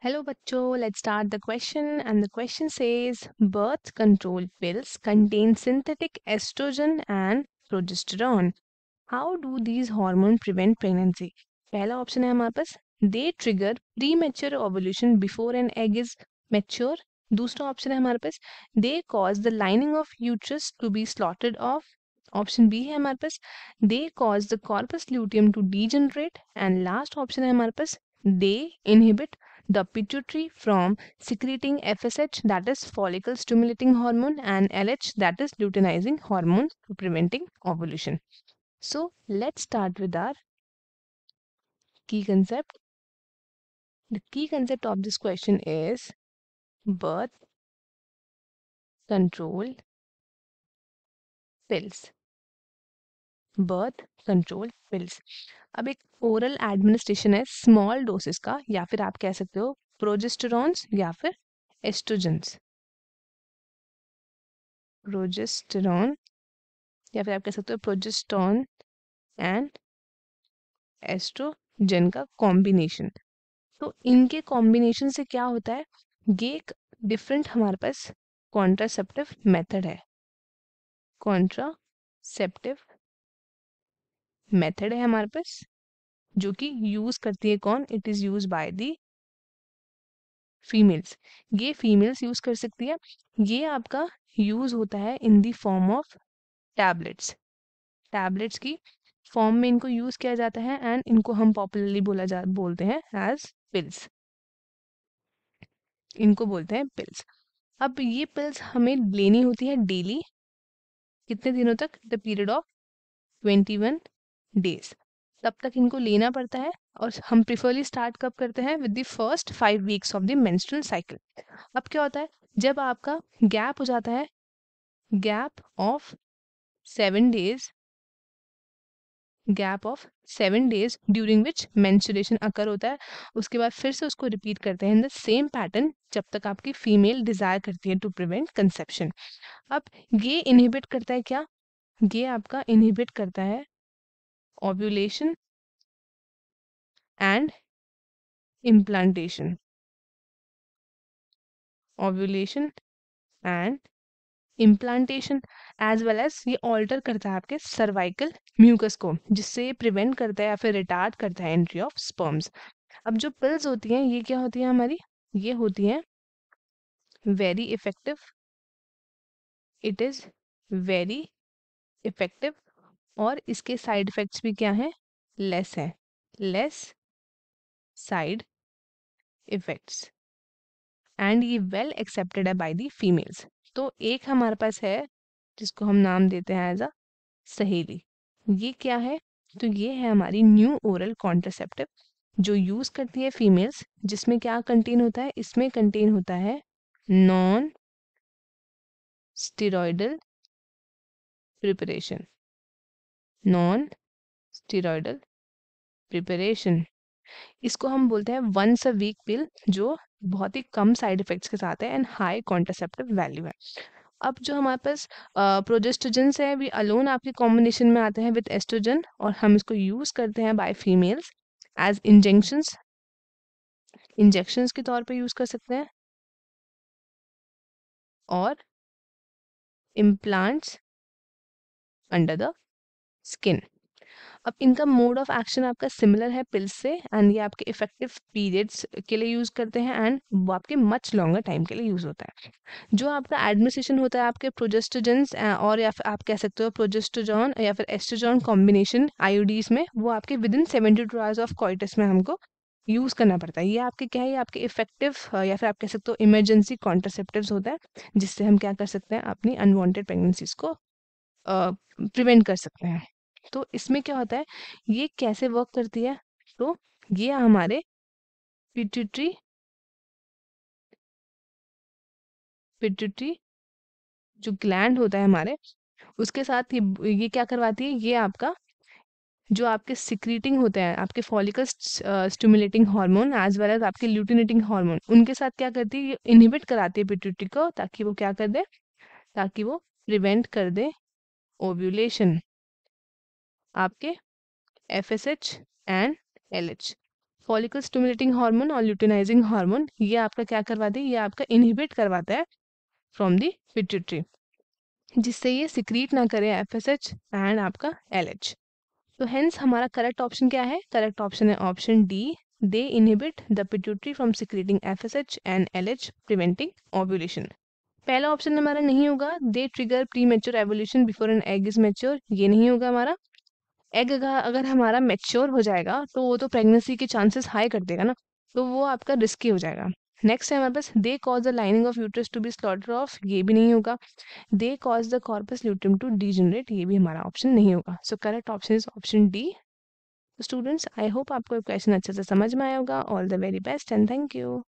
Hello bachcho, let's start the question and the question says birth control pills contain synthetic estrogen and progesterone. How do these hormones prevent pregnancy? पहला option है हमारे पास they trigger premature ovulation before an egg is mature. दूसरा option है हमारे पास they cause the lining of uterus to be slaughtered off. Option B है हमारे पास they cause the corpus luteum to degenerate. And last option है हमारे पास they inhibit the pituitary from secreting FSH, that is follicle stimulating hormone, and LH, that is luteinizing hormone, to preventing ovulation. So let's start with our key concept. The key concept of this question is birth control pills. Birth control pills. अब एक oral administration है small doses का, या फिर आप कह सकते हो प्रोजेस्टेरॉन्स या फिर एस्ट्रोजेंस. प्रोजेस्टेरॉन या फिर आप कह सकते हो प्रोजेस्टोन एंड एस्ट्रोजन का कॉम्बिनेशन. तो इनके कॉम्बिनेशन से क्या होता है, ये एक डिफरेंट हमारे पास कॉन्ट्रासेप्टिव मेथड है. कॉन्ट्रासेप्टिव मेथड है हमारे पास जो कि यूज करती है कौन, it is use by the females. ये फीमेल्स यूज कर सकती है. ये आपका यूज होता है in the form of tablets. Tablets की फॉर्म में इनको यूज किया जाता है एंड इनको हम पॉपुलरली बोलते हैं एज पिल्स. इनको बोलते हैं पिल्स. अब ये पिल्स हमें लेनी होती है डेली. कितने दिनों तक, द पीरियड ऑफ 21 डेज. तब तक इनको लेना पड़ता है. और हम प्रिफरली स्टार्ट कब करते हैं, with the first 5 weeks of the menstrual cycle. अब क्या होता है, जब आपका गैप हो जाता है, gap of 7 days, gap of 7 days during which menstruation occur होता है, उसके बाद फिर से उसको रिपीट करते हैं इन द सेम पैटर्न जब तक आपकी फीमेल डिजायर करती है टू प्रिवेंट कंसेप्शन. अब ये इनहिबिट करता है क्या, ये आपका इनहिबिट करता है ovulation and implantation. Ovulation and implantation as well as ये ऑल्टर करता है आपके सर्वाइकल म्यूकस को, जिससे ये प्रिवेंट करता है या फिर रिटार्ड करता है एंट्री ऑफ स्पर्म्स. अब जो पिल्स होती हैं ये क्या होती है हमारी, ये होती हैं very effective. It is very effective. और इसके साइड इफेक्ट्स भी क्या हैं, लेस है. लेस साइड इफेक्ट्स एंड ये वेल एक्सेप्टेड है बाय दी फीमेल्स. तो एक हमारे पास है जिसको हम नाम देते हैं एज अ सहेली. ये क्या है, तो ये है हमारी न्यू ओरल कॉन्ट्रासेप्टिव जो यूज करती है फीमेल्स. जिसमें क्या कंटेन होता है, इसमें कंटेन होता है non steroidal preparation. Non steroidal preparation. इसको हम बोलते हैं वंस अ वीक पिल, जो बहुत ही कम साइड इफेक्ट्स के साथ है एंड हाई कॉन्ट्रासेप्टिव वैल्यू है. अब जो हमारे पास प्रोजेस्ट्रोजेंस है भी अलोन आपके कॉम्बिनेशन में आते हैं विद एस्ट्रोजन, और हम इसको यूज करते हैं by females as injections. Injections के तौर पे यूज कर सकते हैं और इम्प्लांट्स अंडर द स्किन. अब इनका मोड ऑफ एक्शन आपका सिमिलर है पिल्स से, एंड ये आपके इफेक्टिव पीरियड्स के लिए यूज करते हैं एंड वो आपके मच लॉन्गर टाइम के लिए यूज होता है. जो आपका एडमिनिस्ट्रेशन होता है आपके प्रोजेस्टोजेंस और या फिर आप कह सकते हो प्रोजेस्टोजॉन या फिर एस्ट्रोजॉन कॉम्बिनेशन आईओडीज में, वो आपके विद इन 72 आवर्स ऑफ कॉइटस में हमको यूज करना पड़ता है. ये आपके क्या है, ये आपके इफेक्टिव या फिर आप कह सकते हो इमरजेंसी कॉन्ट्रासेप्टिव्स होता है, जिससे हम क्या कर सकते हैं, अपनी अनवांटेड प्रेगनेंसीज को प्रिवेंट कर सकते हैं. तो इसमें क्या होता है, ये कैसे वर्क करती है, तो ये हमारे पिट्यूटरी पिट्यूटरी जो ग्लैंड होता है हमारे, उसके साथ ये क्या करवाती है, ये आपका जो आपके सिक्रीटिंग होते हैं आपके follicle stimulating hormone as well as आपके ल्यूटिनेटिंग हार्मोन, उनके साथ क्या करती है, ये इनहिबिट कराती है पिट्यूटरी को, ताकि वो क्या कर दे, ताकि वो प्रिवेंट कर दे ओव्यूलेशन, आपके FSH and LH, follicle stimulating hormone और ल्यूटिनाइजिंग हार्मोन, ये आपका क्या करवाते हैं, ये आपका इनहिबिट करवाता है फ्रॉम द पिट्यूटरी, जिससे ये सिक्रीट ना करे एफएसएच एंड आपका एलएच। तो हेंस हमारा करेक्ट ऑप्शन क्या है, करेक्ट ऑप्शन है option D, they inhibit the pituitary from secreting FSH and LH preventing ovulation. पहला ऑप्शन हमारा नहीं होगा, they trigger premature evolution before an egg is mature, ये नहीं होगा हमारा। एग अगर हमारा मेच्योर हो जाएगा तो वो तो प्रेगनेंसी के चांसेस हाई कर देगा ना, तो वो आपका रिस्की हो जाएगा। नेक्स्ट है हमारे पास, they cause the lining of uterus to be sloughed off, ये भी नहीं होगा। They cause the corpus luteum to degenerate, ये भी हमारा ऑप्शन नहीं होगा। So correct option is option D. Students, I hope आपको क्वेश्चन अच्छे से समझ में आया होगा। All the very best and thank you.